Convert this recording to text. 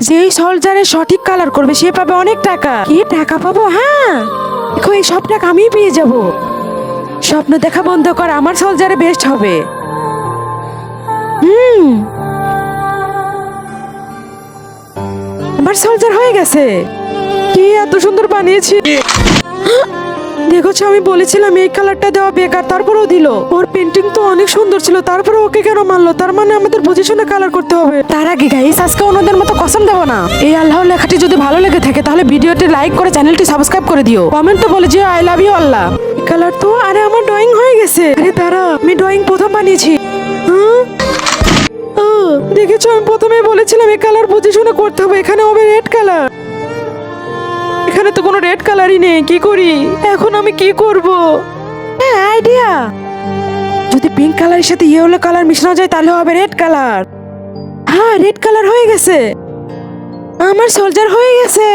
যেই সোলজারের সঠিক কালার করবে সে পাবে অনেক টাকা। কি টাকা পাবো? হ্যাঁ, দেখো এই সব টাকা আমি পেয়ে যাব। স্বপ্ন দেখা বন্ধ কর, আমার সোলজারে বেস্ট হবে। আমার সোলজার হয়ে গেছে। কি এত সুন্দর বানিয়েছি দেখেছো, আমি বলেছিলাম এই কালারটা দেওয়া বেকার, তারপরেও দিল। ওর পেন্টিং তো অনেক সুন্দর ছিল, তারপরে ওকে কেন মারলো? তার মানে আমাদের বুঝে শুনে কালার করতে হবে। তার আগে গাইস, আজকে অন্যদের মতো কসম দেবো না। এই আল্লাহর লেখাটি যদি ভালো লেগে থাকে তাহলে ভিডিওটি লাইক করে চ্যানেলটি সাবস্ক্রাইব করে দিও। কমেন্ট তো বলে যে I love you Allah. Colour তো, আরে আমার ড্রয়িং হয়ে গেছে। আরে দাঁড়া, আমি ড্রয়িং প্রথম বানিয়েছি। দেখেছো, আমি প্রথমেই বলেছিলাম এই কালার বুঝে শুনে করতে হবে। এখানে হবে রেড কালার, এখানে তো কোনো রেড কালারই নেই। কি করি এখন? আমি কি করব? হ্যাঁ, আইডিয়া। যদি পিঙ্ক কালারের সাথে ইয়েলো কালার মিশানো যায় তাহলে হবে রেড কালার। হ্যাঁ, রেড কালার হয়ে গেছে। আমার সোলজার হয়ে গেছে।